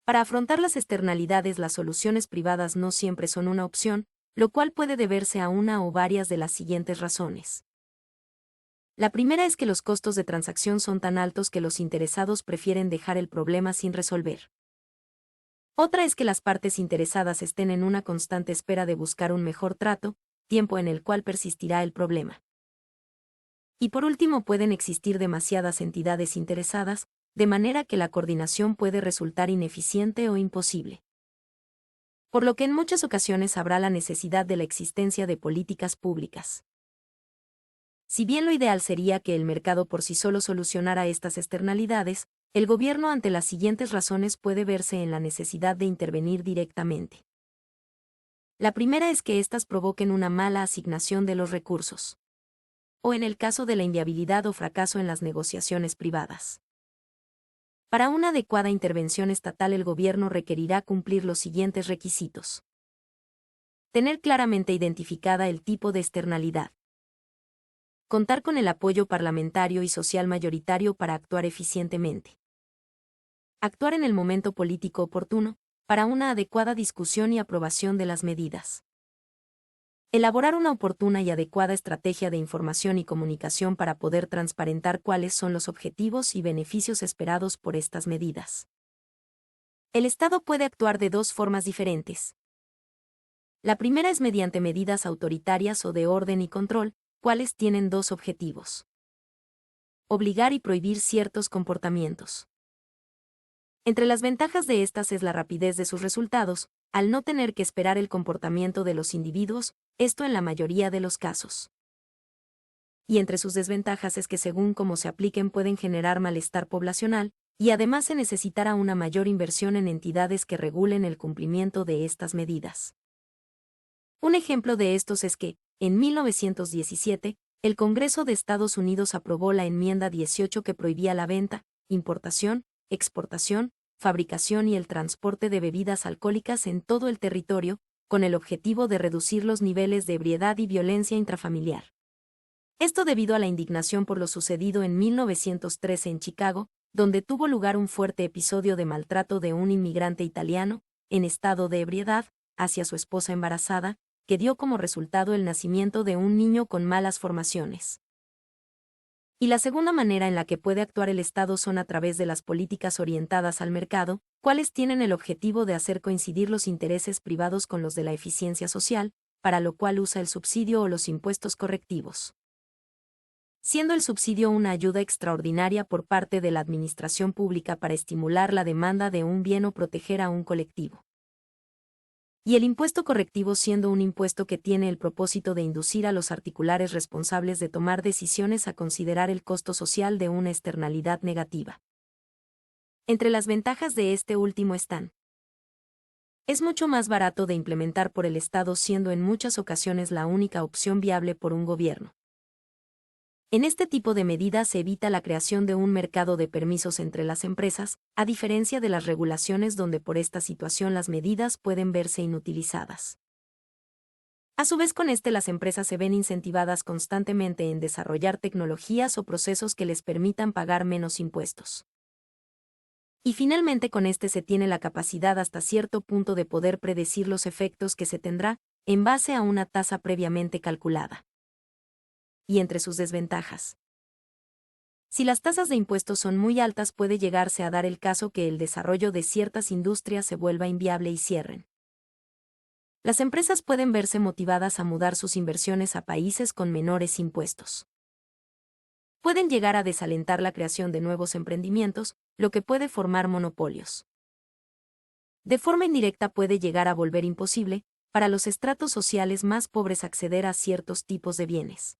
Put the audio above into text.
Para afrontar las externalidades, las soluciones privadas no siempre son una opción, lo cual puede deberse a una o varias de las siguientes razones. La primera es que los costos de transacción son tan altos que los interesados prefieren dejar el problema sin resolver. Otra es que las partes interesadas estén en una constante espera de buscar un mejor trato, tiempo en el cual persistirá el problema. Y por último, pueden existir demasiadas entidades interesadas, de manera que la coordinación puede resultar ineficiente o imposible. Por lo que en muchas ocasiones habrá la necesidad de la existencia de políticas públicas. Si bien lo ideal sería que el mercado por sí solo solucionara estas externalidades, el gobierno ante las siguientes razones puede verse en la necesidad de intervenir directamente. La primera es que éstas provoquen una mala asignación de los recursos, o en el caso de la inviabilidad o fracaso en las negociaciones privadas. Para una adecuada intervención estatal, el gobierno requerirá cumplir los siguientes requisitos. Tener claramente identificada el tipo de externalidad. Contar con el apoyo parlamentario y social mayoritario para actuar eficientemente. Actuar en el momento político oportuno, para una adecuada discusión y aprobación de las medidas. Elaborar una oportuna y adecuada estrategia de información y comunicación para poder transparentar cuáles son los objetivos y beneficios esperados por estas medidas. El Estado puede actuar de dos formas diferentes. La primera es mediante medidas autoritarias o de orden y control, cuales tienen dos objetivos: obligar y prohibir ciertos comportamientos. Entre las ventajas de estas es la rapidez de sus resultados, al no tener que esperar el comportamiento de los individuos, esto en la mayoría de los casos. Y entre sus desventajas es que según cómo se apliquen pueden generar malestar poblacional, y además se necesitará una mayor inversión en entidades que regulen el cumplimiento de estas medidas. Un ejemplo de estos es que, en 1917, el Congreso de Estados Unidos aprobó la enmienda 18 que prohibía la venta, importación, exportación, fabricación y el transporte de bebidas alcohólicas en todo el territorio, con el objetivo de reducir los niveles de ebriedad y violencia intrafamiliar. Esto debido a la indignación por lo sucedido en 1913 en Chicago, donde tuvo lugar un fuerte episodio de maltrato de un inmigrante italiano, en estado de ebriedad, hacia su esposa embarazada, que dio como resultado el nacimiento de un niño con malas formaciones. Y la segunda manera en la que puede actuar el Estado son a través de las políticas orientadas al mercado, cuales tienen el objetivo de hacer coincidir los intereses privados con los de la eficiencia social, para lo cual usa el subsidio o los impuestos correctivos. Siendo el subsidio una ayuda extraordinaria por parte de la administración pública para estimular la demanda de un bien o proteger a un colectivo. Y el impuesto correctivo siendo un impuesto que tiene el propósito de inducir a los particulares responsables de tomar decisiones a considerar el costo social de una externalidad negativa. Entre las ventajas de este último están: es mucho más barato de implementar por el Estado, siendo en muchas ocasiones la única opción viable por un gobierno. En este tipo de medidas se evita la creación de un mercado de permisos entre las empresas, a diferencia de las regulaciones donde por esta situación las medidas pueden verse inutilizadas. A su vez, con las empresas se ven incentivadas constantemente en desarrollar tecnologías o procesos que les permitan pagar menos impuestos. Y finalmente, con se tiene la capacidad hasta cierto punto de poder predecir los efectos que se tendrá, en base a una tasa previamente calculada. Y entre sus desventajas: si las tasas de impuestos son muy altas, puede llegarse a dar el caso que el desarrollo de ciertas industrias se vuelva inviable y cierren. Las empresas pueden verse motivadas a mudar sus inversiones a países con menores impuestos. Pueden llegar a desalentar la creación de nuevos emprendimientos, lo que puede formar monopolios. De forma indirecta puede llegar a volver imposible, para los estratos sociales más pobres acceder a ciertos tipos de bienes.